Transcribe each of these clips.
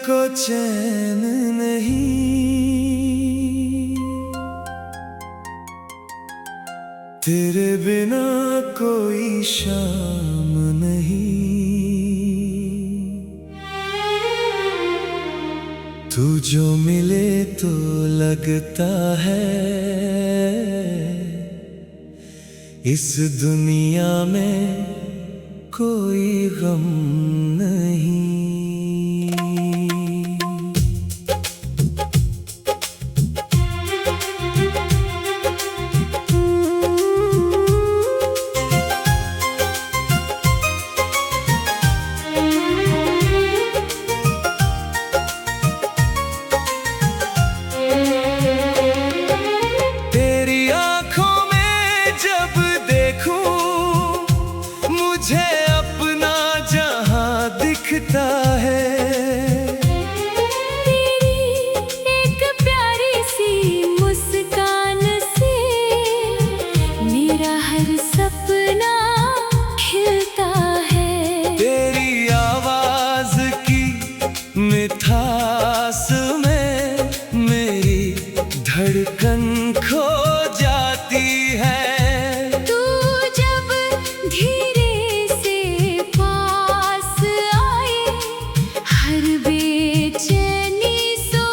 को चैन नहीं, तेरे बिना कोई शाम नहीं। तू जो मिले तो लगता है इस दुनिया में कोई गम नहीं। मुझे अपना जहां दिखता है, तेरी एक प्यारी सी मुस्कान से मेरा हर सपना खिलता है। तेरी आवाज की मिठास में मेरी धड़कन खो जाती है। तू जब धीरे से पास आए हर बेचैनी सो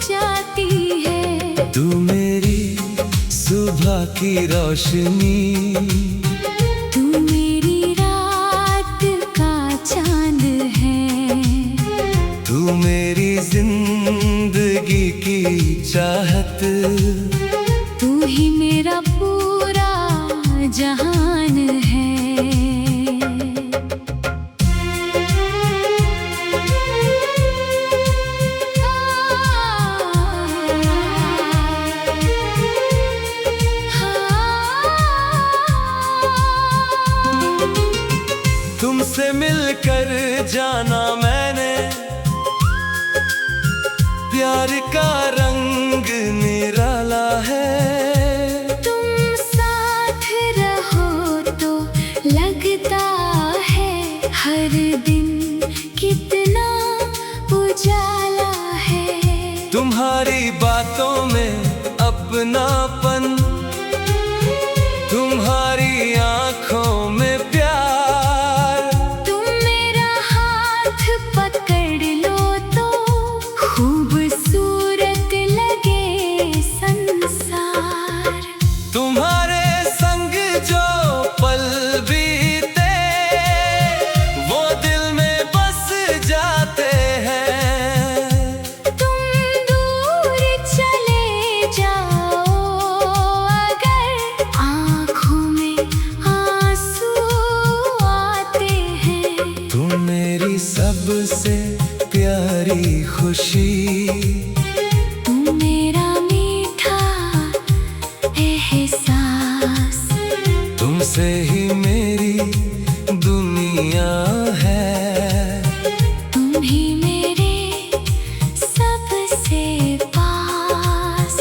जाती है। तू मेरी सुबह की रोशनी, तू मेरी रात का चांद है। तू मेरी जिंदगी की चाहत, तू ही मेरा पूरा जहान है। तुमसे मिलकर जाना मैंने प्यार का रंग निराला है। तुम साथ रहो तो लगता है हर दिन कितना उजाला है। तुम्हारी बातों में अपनापन, तुम्हारी आंखों में प्यार। तुम मेरा हाथ पकड़ लो तो खूबसूरत लगे संसार। तुम्हारे संग जो पल बीते वो दिल में बस जाते हैं। तुम दूर चले जाओ अगर आँखों में आंसू आते हैं। तुम मेरी सबसे प्यारी खुशी, तू मेरा मीठा एहसास। तुमसे ही मेरी दुनिया है। तुम ही मेरे सबसे पास।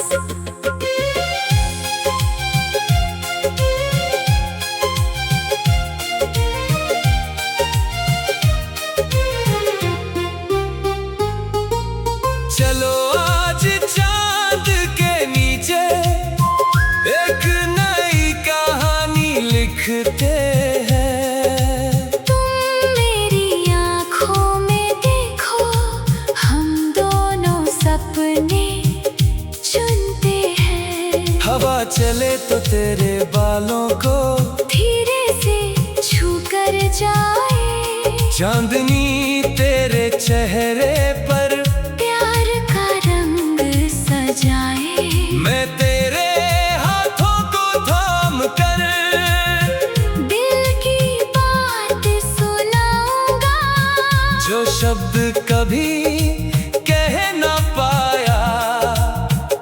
चलो आज चांद के नीचे एक नई कहानी लिखते हैं। तुम मेरी आँखों में देखो हम दोनों सपने चुनते हैं। हवा चले तो तेरे बालों को धीरे से छू कर जाए, चांदनी तेरे चेहरे पर प्यार का रंग सजाए। मैं तेरे हाथों को थाम कर दिल की बात सुनाऊंगा जो शब्द कभी कह ना पाया,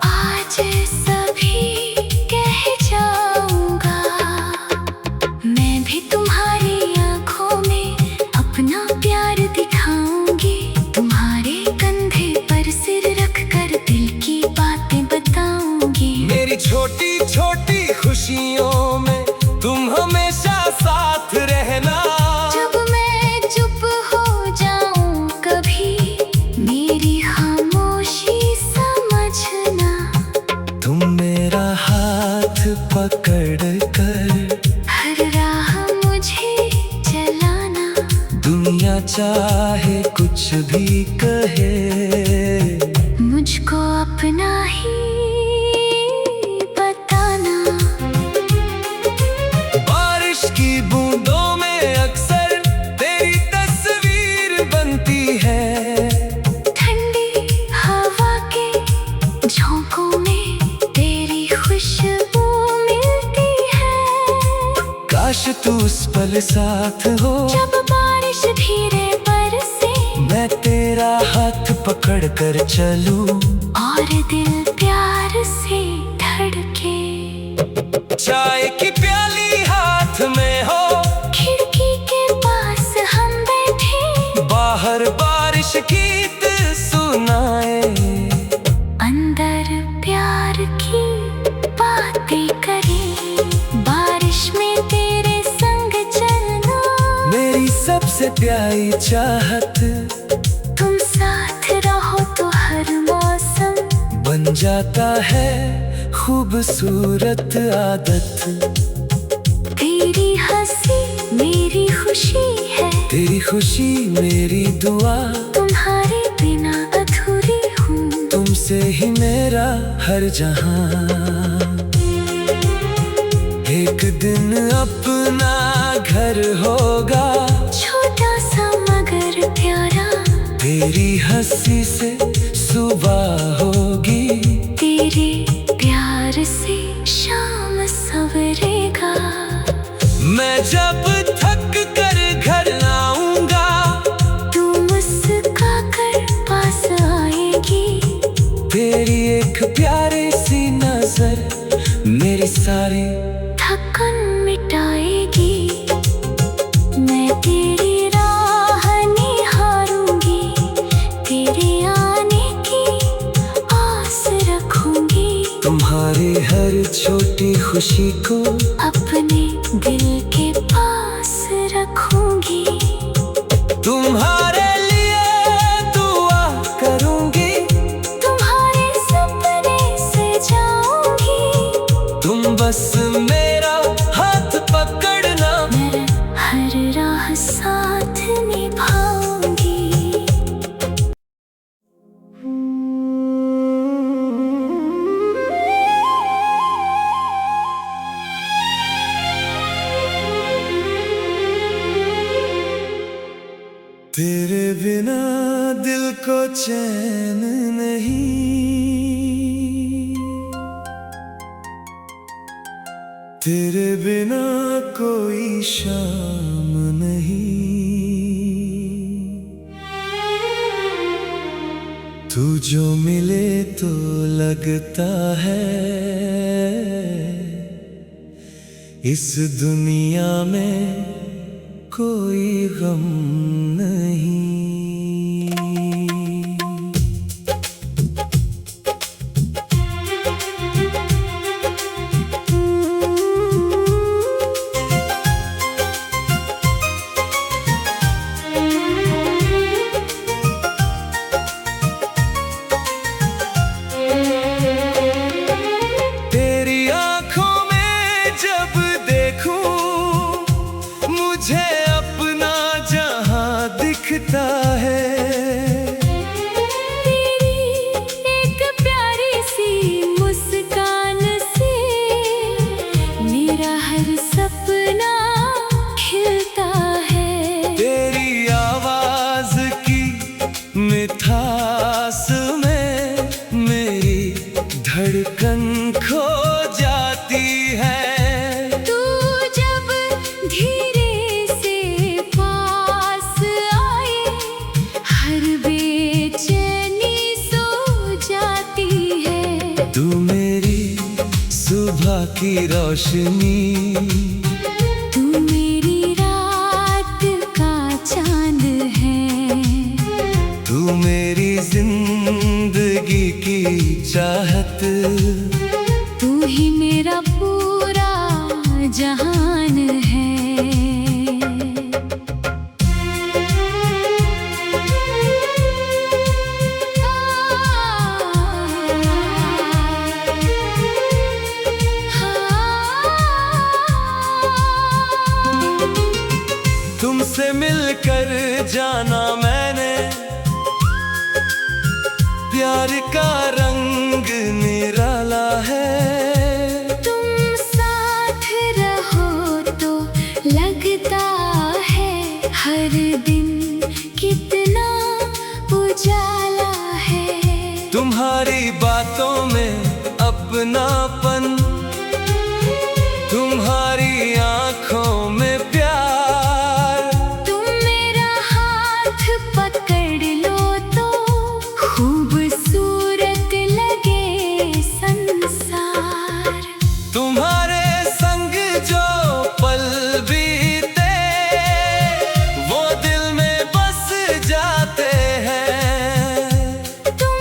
आज सभी कह जाऊंगा। मैं भी तुम्हारी आंखों में अपना प्यार दिखाऊंगी। तुम्हारे रहे। मुझको अपना ही बताना। बारिश की बूंदों में अक्सर तेरी तस्वीर बनती है। ठंडी हवा के झोंकों में तेरी खुशबू मिलती है। काश तू उस पल साथ हो जब बारिश धीरे बरसे, मैं तेरा हाथ पकड़ कर चलूं और दिल प्यार से धड़के। चाय की प्याली हाथ में हो, खिड़की के पास हम बैठे, बाहर बारिश गीत सुनाए। अंदर प्यार की बातें करें, बारिश में तेरे संग चलना। मेरी सबसे प्यारी चाहत, तुम साथ रहो तो हर मौसम बन जाता है खूबसूरत आदत। तेरी हंसी मेरी खुशी है, तेरी खुशी मेरी दुआ, तुम्हारे बिना अधूरी हूँ। तुमसे ही मेरा हर जहां। एक दिन अपना घर होगा, छोटा सा मगर प्यारा। तेरी हंसी से सुबह होगी, तेरे प्यार से शाम सवरेगा। मैं जब थक कर घर आऊंगा, तू मुस्कुरा कर पास आएगी। तेरी एक प्यारी सी नजर मेरी सारी थकन मिटाएगी। मैं तेरी राह निहारूंगी, तेरे आने की आस रखूंगी। तुम्हारी हर छोटी खुशी को अपने दिल के पास रखूंगी। तुम्हारे लिए दुआ करूंगी, तुम्हारे सपने से जाऊंगी। तुम बस मेरा हाथ पकड़ना, मैं हर राह साथ निभाऊंगी। तेरे बिना दिल को चैन नहीं, तेरे बिना कोई शाम नहीं। तू जो मिले तो लगता है इस दुनिया में कोई गम नहीं। तेरी आंखों में जब देखूं, मुझे अपना जहां दिखता है। तेरी एक प्यारी सी मुस्कान से मेरा हर सपना खिलता है। तेरी आवाज की मिठास में मेरी धड़कन खो जाती है। तू जब धीरे से पास आए, हर बेचैनी सो जाती है। तू मेरी सुबह की रोशनी, तू मेरी रात का चांद है। तू मेरी जिंदगी की चाहत, तू ही मेरा पूरा जहान है। तुमसे मिलकर जाना मैंने प्यार का रंग निराला है। तुम साथ रहो तो लगता है हर दिन कितना उजाला है। तुम्हारी बातों में अपनापन, तुम्हारी आंखों में प्यार। तुम मेरा हाथ पकड़ लो तो खूबसूरत लगे संसार। तुम्हारे संग जो पल बीते वो दिल में बस जाते हैं। तुम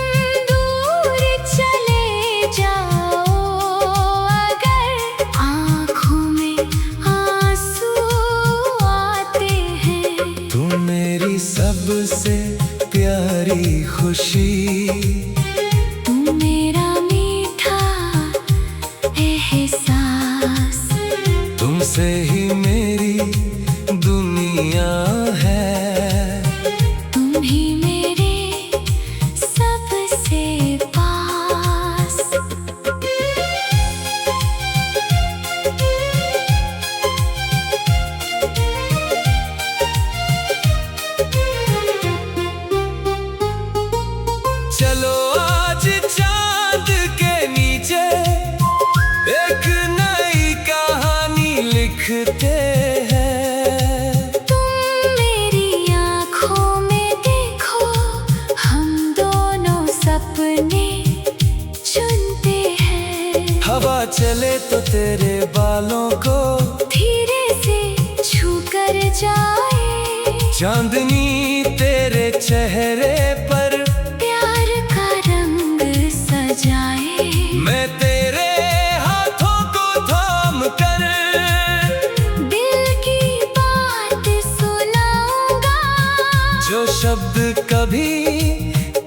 दूर चले जाओ अगर आँखों में आंसू आते हैं। तुम मेरी सबसे प्यारी खुशी, तुम मेरा मीठा एहसास। तुमसे ही मेरी दुनिया है। तुम ही मेरे सबसे पास। चलो आज चांद के नीचे एक नई कहानी लिखते हैं। तुम मेरी आँखों में देखो, हम दोनों सपने चुनते हैं। हवा चले तो तेरे बालों को धीरे से छू कर जाए। चांदनी तेरे चेहरे पर प्यार का रंग सजाए। मैं तेरे हाथों को थाम कर दिल की बात सुनाऊंगा, जो शब्द कभी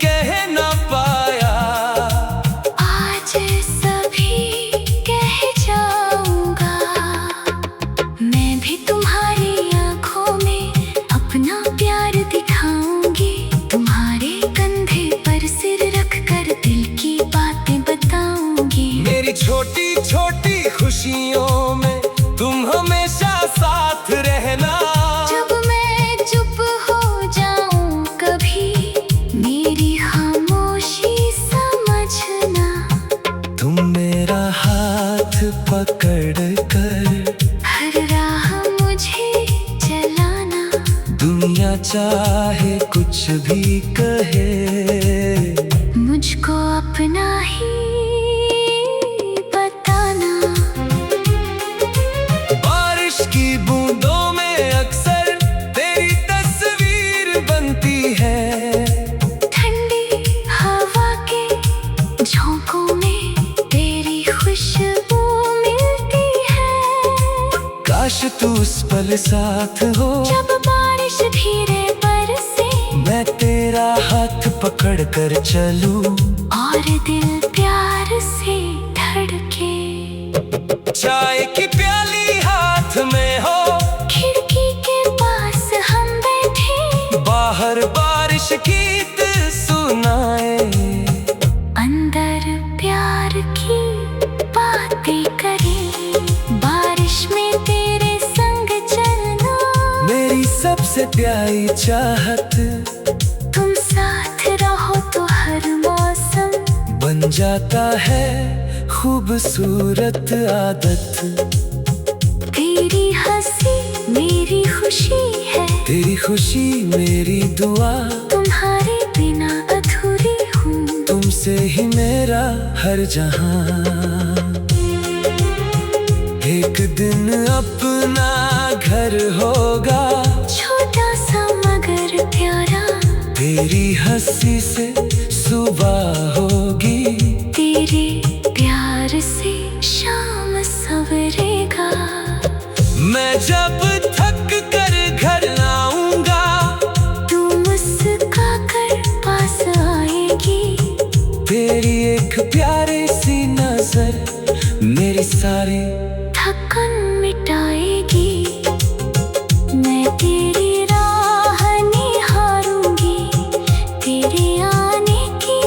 कह ना पाया। आज सभी कह जाऊंगा। मैं भी तुम्हारी आँखों में अपना प्यार दिखाऊंगी। तुम्हारे कंधे पर सिर रख कर दिल की बातें बताऊंगी। मेरी छोटी छोटी खुशियों में तुम हमेशा साथ रहना। जब मैं चुप हो जाऊं कभी, मेरी खामोशी समझना। तुम मेरा हाथ पकड़ कर हर राह मुझे चलाना। दुनिया चाहे कुछ भी कहे, मुझको अपना ही बताना। बारिश की बूंदों में अक्सर तेरी तस्वीर बनती है। ठंडी हवा के झोंकों में तेरी खुशबू मिलती है। काश तू उस पल साथ हो जब बारिश धीरे बरसे, मैं तेरा हाथ पकड़ कर चलूं। और दिल प्यार से धड़के। चाय की प्याली हाथ में हो, खिड़की के पास हम बैठे, बाहर बारिश गीत सुनाए। अंदर प्यार की बातें करें। बारिश में तेरे संग चलना मेरी सबसे प्यारी चाहत। तुम साथ रहो तो हर मौसम बन जाता है खूबसूरत आदत। तेरी हंसी मेरी खुशी है। तेरी खुशी मेरी दुआ, तुम्हारे बिना अधूरी हूँ। तुमसे ही मेरा हर जहां। एक दिन अपना घर होगा, छोटा सा मगर प्यारा। तेरी हंसी से सुबह होगी। तेरे प्यार से शाम सवरेगा। मैं जब थक कर घर आऊंगा, तू मुस्कुरा कर पास आएगी। तेरी एक प्यारी सी नजर मेरी सारी थकन मिटाएगी। मैं तेरी राह निहारूंगी, तेरे आने की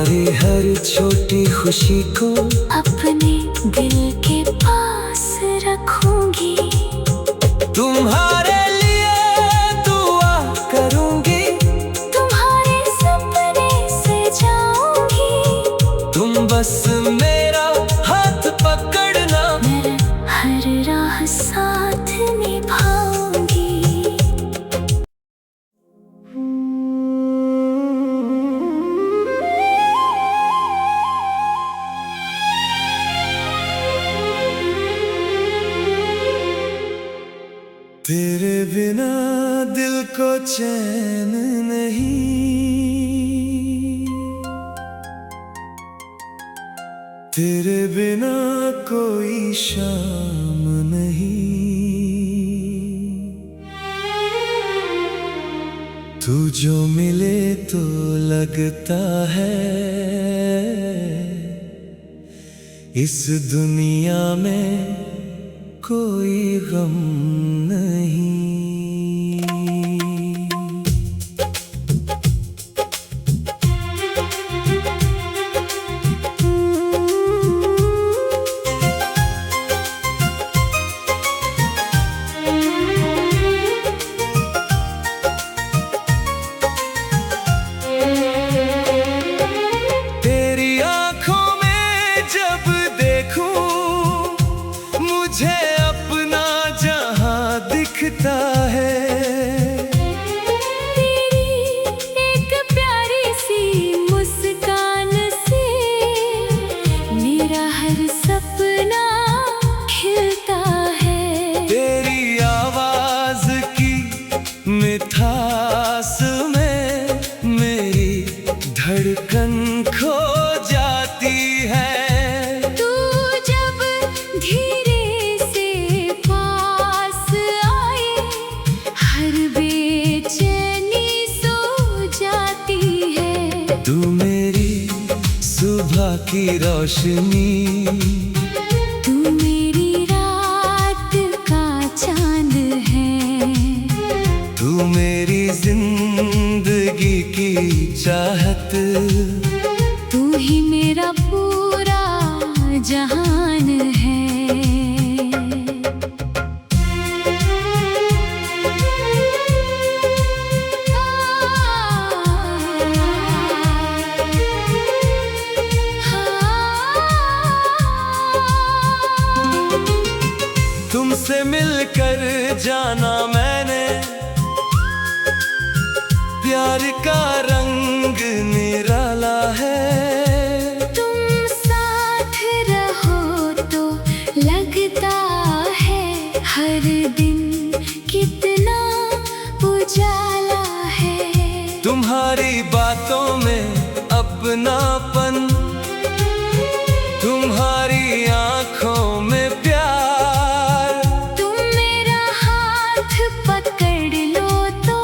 तुम्हारी हर छोटी खुशी को अपने दिल के पास रखूंगी। तुम्हारे लिए दुआ करूंगी, तुम्हारे सपने से जाऊंगी। तुम बस मेरा हाथ पकड़ना, मैं हर राह साथ निभाऊंगी। तेरे बिना दिल को चैन नहीं, तेरे बिना कोई शाम नहीं। तू जो मिले तो लगता है इस दुनिया में कोई गम नहीं। तेरी आंखों में जब देखूं मुझे अपना जहां दिखता है। तेरी एक प्यारी सी मुस्कान से मेरा हर सपना खिलता है। तेरी आवाज की मिठास में मेरी धड़कन खो जाती है। तू जब धीरे से पास आए हर बेचैनी सो जाती है। तू मेरी सुबह की रोशनी, तू मेरी रात का चांद है। तू मेरी जिंदगी की चाहत, तू ही मेरा पूरा जहान है। तुमसे मिलकर जाना मैंने प्यार का रंग निराला है। तुम साथ रहो तो लगता है हर दिन कितना उजाला है। तुम्हारी बातों में अपनापन, तुम्हारी आंखों में प्यार। तुम मेरा हाथ पकड़ लो तो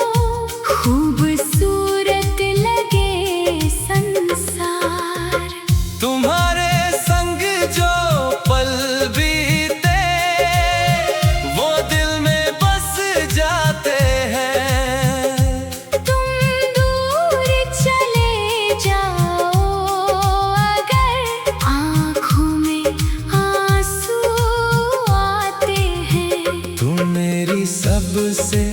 खूबसूरत लगे संसार। तुम्हारे संग जो पल बीते वो दिल में बस जाते हैं। तुम दूर चले जाओ अगर आँखों में आंसू आते हैं। तुम मेरी सबसे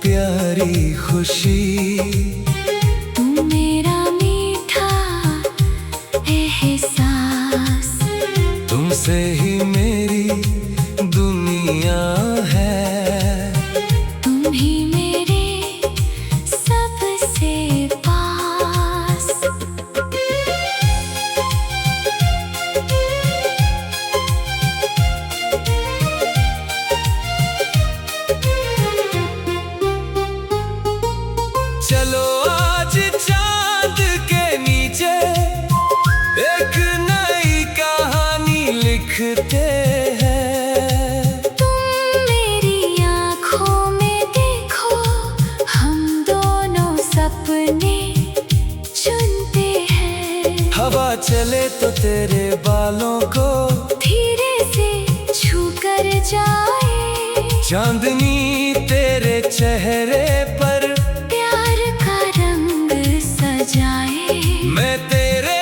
प्यारी खुशी, तू मेरा मीठा एहसास। तुमसे ही मेरी दुनिया है। तुम ही मेरे सबसे पास। चलो आज चांद के नीचे एक नई कहानी लिखते हैं। तुम मेरी आँखों में देखो हम दोनों सपने चुनते हैं। हवा चले तो तेरे बालों को धीरे से छू कर जाए। चांदनी तेरे चेहरे पर प्यार का रंग सजाए। मैं तेरे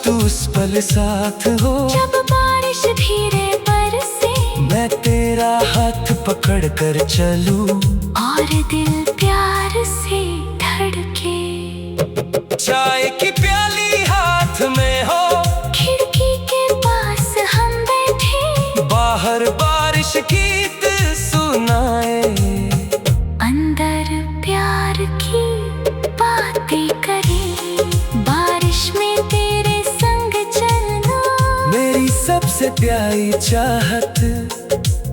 तू उस पल साथ हो, जब बारिश धीरे बरसे, मैं तेरा हाथ पकड़ कर चलूं, और दिल प्यार से धड़के। चाय की प्याली हाथ में हो, खिड़की के पास हम बैठे, बाहर बारिश गीत सुनाए, अंदर प्यार की बातें करें, बारिश में तेरे संग चलना, मेरी सबसे प्यारी चाहत।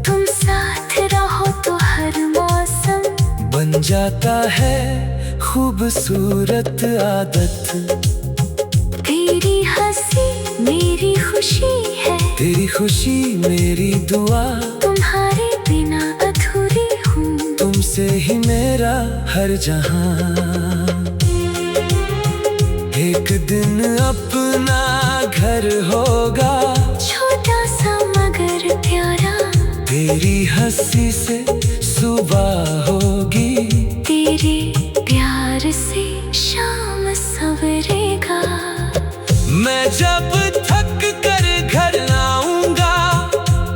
तुम साथ रहो तो हर मौसम बन जाता है खूबसूरत आदत। तेरी हंसी मेरी खुशी है, तेरी खुशी मेरी दुआ, तुम्हारे बिना अधूरी हूँ, तुमसे ही मेरा हर जहां। एक दिन अपना घर होगा, छोटा सा मगर प्यारा, तेरी हंसी से सुबह होगी, तेरे प्यार से शाम सवरेगा। मैं जब थक कर घर आऊंगा,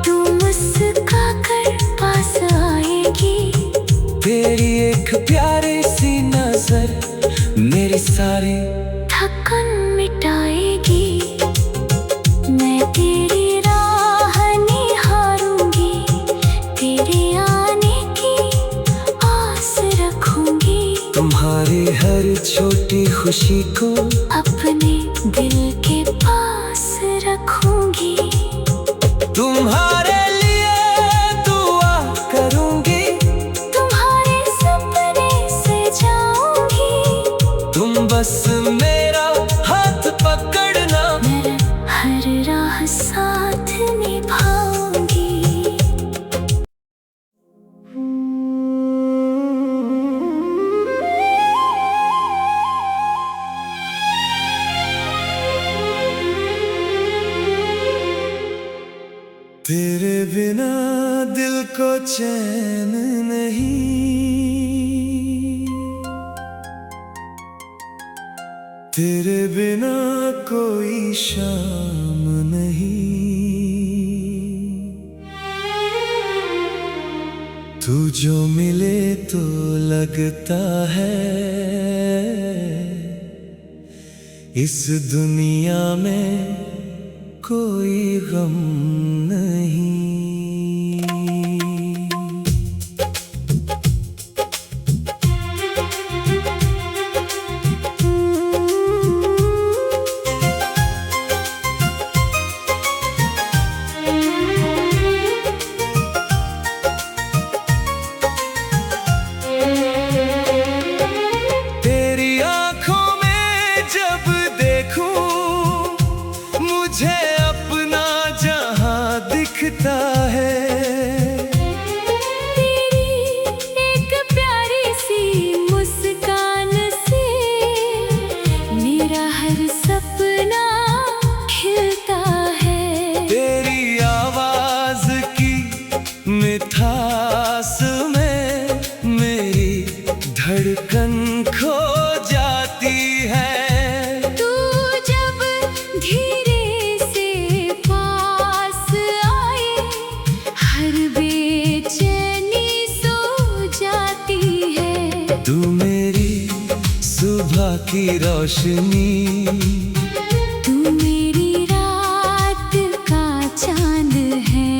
तू मुस्कुरा कर पास आएगी, तेरी एक प्यारी सी नजर मेरी सारी थकन मिटाएगी। मैं तेरी राह निहारूंगी, तेरे आने की आस रखूंगी, तुम्हारी हर छोटी खुशी को अपने दिल के पास रखूंगी। तुम्हारे लिए दुआ करूंगी, तुम्हारे सपने से जाऊंगी, तुम बस मेरा हाथ पकड़ना, मैं हर राह साथ निभाऊंगी। तेरे बिना दिल को चैन नहीं, तेरे बिना कोई शाम नहीं। तू जो मिले तो लगता है इस दुनिया में कोई गम नहीं। तेरी आंखों में जब देखूं, मुझे अपना जहां दिखता है। तेरी एक प्यारी सी मुस्कान से मेरा हर सपना खिलता है। तेरी आवाज की मिठास में मेरी धड़कन खो जाती है। तू जब धीरे से पास आए, हर बेचैनी सो जाती है। तू मेरी सुबह की रोशनी, तू मेरी रात का चांद है,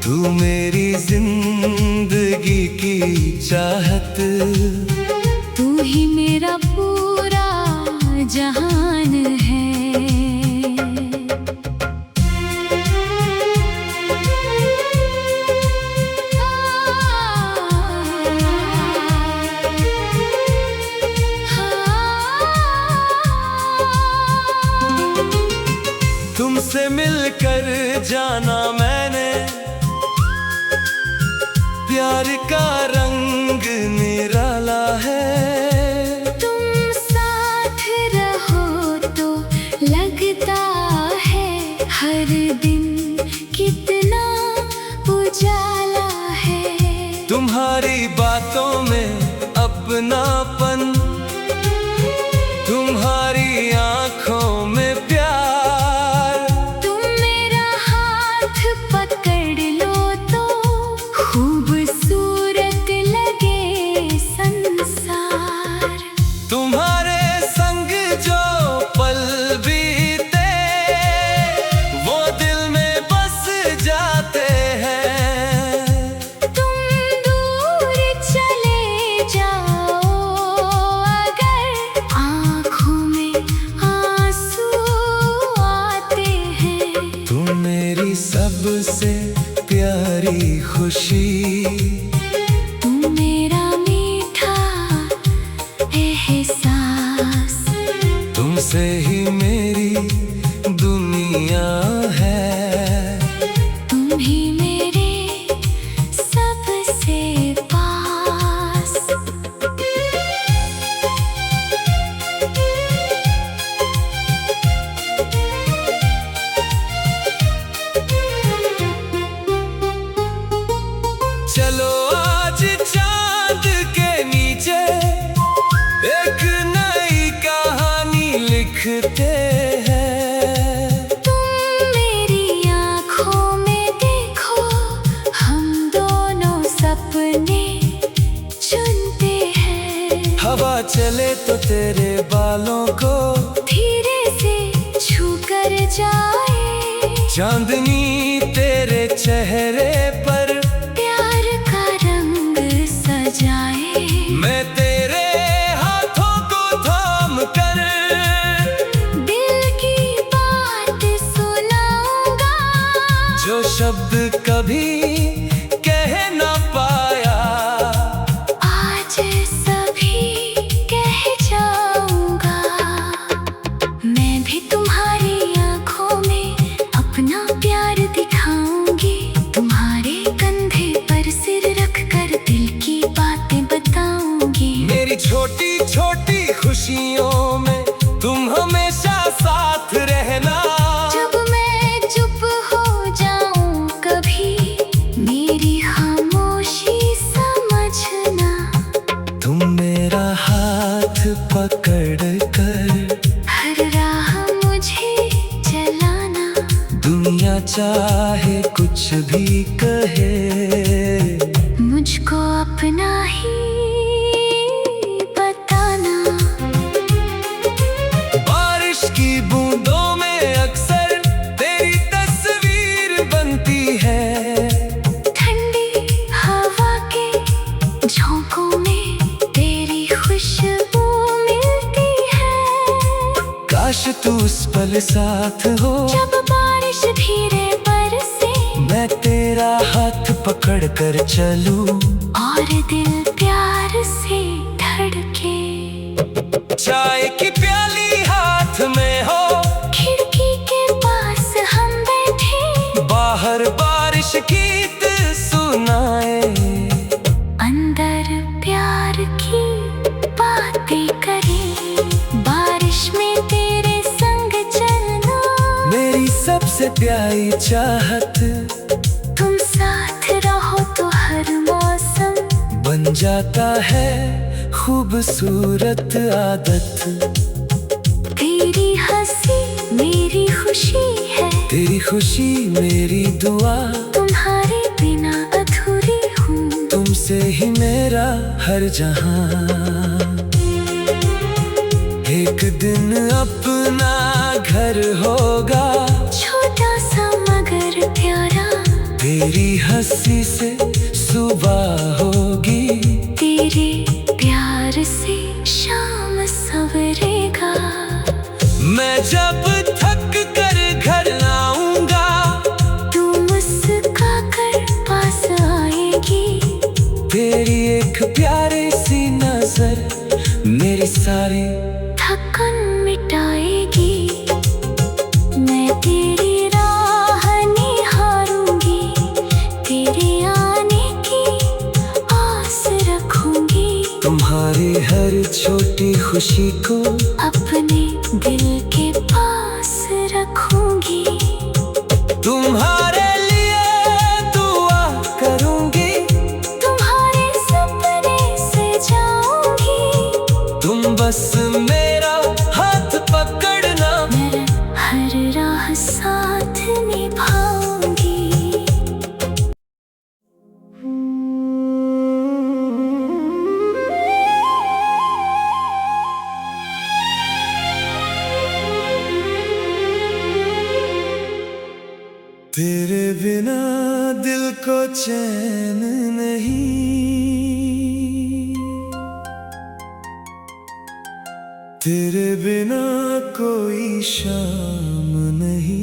तू मेरी जिंदगी की चाहत। तू ही मेरा पूरा जहान है। तुमसे मिलकर जाना मैंने, प्यार का रंग निराला है। तुम साथ रहो तो लगता है हर दिन कितना उजाला है। तुम्हारी बातों में अपनापन, तुम्हारी आंखों में तुमसे ही मेरी दुनिया है। तुम ही मेरे सबसे पास। चलो आज चांद के नीचे एक नई कहानी लिखते हैं। तुम मेरी आँखों में देखो, हम दोनों सपने चुनते हैं। हवा चले तो तेरे बालों को धीरे से छू कर जाए। चांदनी तेरे चेहरे पर प्यार का रंग सजाए। मैं तेरे हाथों को थाम कर दिल की बात सुनाऊंगा, जो शब्द कभी कह ना पाया, आज सभी कह जाऊंगा। मैं भी तुम्हारी आँखों में अपना प्यार दिखाऊंगी। तुम्हारे कंधे पर सिर रख कर दिल की बातें बताऊंगी। मेरी छोटी छोटी खुशियों में तुम हमेशा साथ रहना। जब मैं चुप हो जाऊं कभी, मेरी खामोशी समझना। तुम मेरा हाथ पकड़ कर हर राह मुझे चलाना। दुनिया चाहे कुछ भी कहे, मुझको अपना ही बताना। बारिश की बूंदों में अक्सर तेरी तस्वीर बनती है। ठंडी हवा के झोंकों में तेरी खुशबू मिलती है। काश तू उस पल साथ हो, जब बारिश धीरे बरसे मैं तेरा हाथ पकड़ कर चलूं। और दिल प्यार से धड़के। चाय की प्याली हाथ में हो, खिड़की के पास हम बैठे। बाहर बारिश गीत सुनाए। अंदर प्यार की बातें करें। बारिश में तेरे संग चलना। मेरी सबसे प्यारी चाहत, तुम साथ रहो तो हर मौसम बन जाता है खूबसूरत आदत। तेरी हंसी मेरी खुशी है। तेरी खुशी मेरी दुआ, तुम्हारे बिना अधूरी हूँ। तुमसे ही मेरा हर जहां। एक दिन अपना घर होगा, छोटा सा मगर प्यारा। तेरी हंसी से सुबह होगी। तेरे प्यार से शाम सवरेगा। मैं जब थक कर घर आऊंगा, तू मुस्कुरा कर पास आएगी। तेरी एक प्यारी सी नजर मेरी सारी थकन मिटाएगी। मैं तेरी राह निहारूंगी। तेरे आने की आस रखूंगी। तुम्हारी हर छोटी खुशी को अपने दिल के पास रखूंगी। तुम्हारे लिए दुआ करूंगी। तुम्हारे सपने से जाऊंगी। तुम बस मेरा हाथ पकड़ना। मैं हर राह साथ निभाऊंगी। तेरे बिना दिल को चैन नहीं, तेरे बिना कोई शाम नहीं।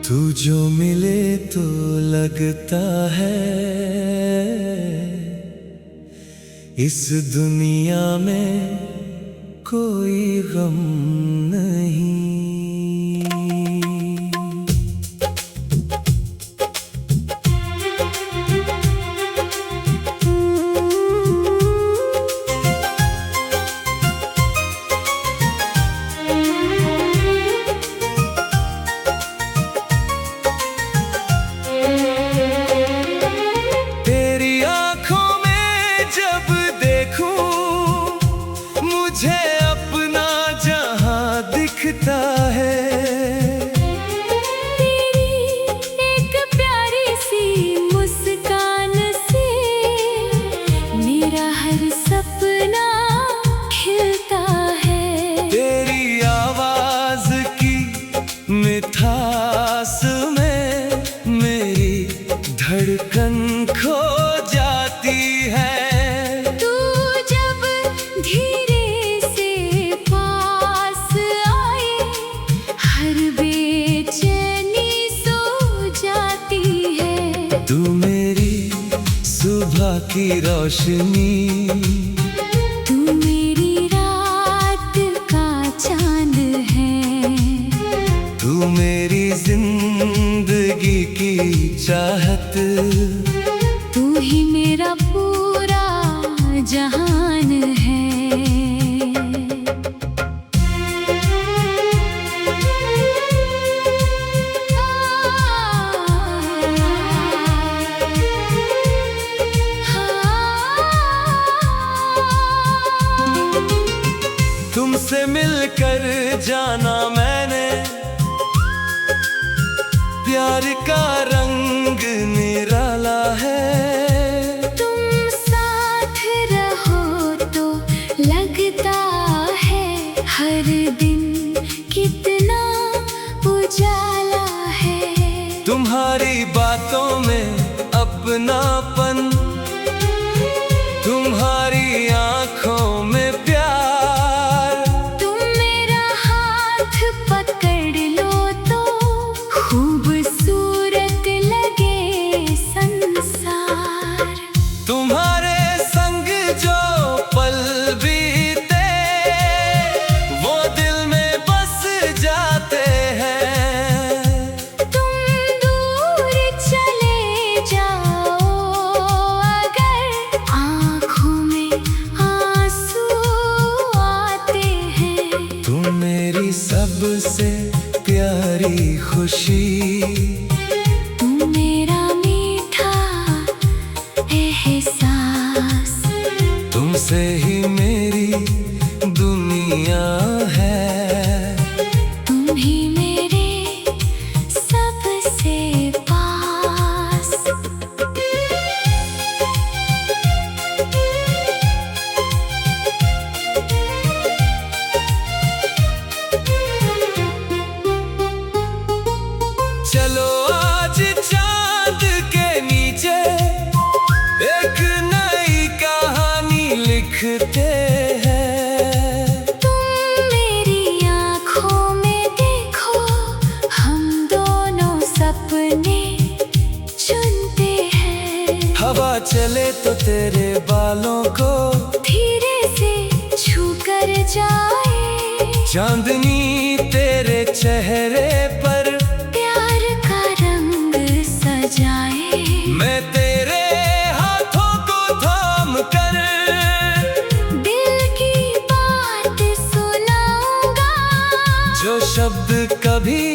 तू जो मिले तो लगता है इस दुनिया में कोई गम नहीं। मुझे अपना जहां दिखता है। तेरी एक प्यारी सी मुस्कान से मेरा हर सपना खिलता है। तेरी आवाज की मिठास में मेरी धड़कन खो जाती है। तू मेरी सुबह की रोशनी, तू मेरी रात का चांद है। तू मेरी जिंदगी की चाहत, तू ही मेरा पूरा जहान है। तुमसे मिलकर जाना मैंने प्यार का रंग निराला है। तुम साथ रहो तो लगता है हर दिन कितना उजाला है। तुम्हारी बातों में अपनापन, तुम्हारी आंखों में सबसे प्यारी खुशी, तू मेरा मीठा एहसास। तुमसे ही मेरी दुनिया है। तुम ही मेरे सबसे पास। चलो आज चांद के नीचे एक नई कहानी लिखते हैं। तुम मेरी आँखों में देखो, हम दोनों सपने चुनते हैं। हवा चले तो तेरे बालों को धीरे से छू कर जाए। चांदनी तेरे चेहरे पर जाए। मैं तेरे हाथों को थाम कर दिल की बात सुनाऊंगा, जो शब्द कभी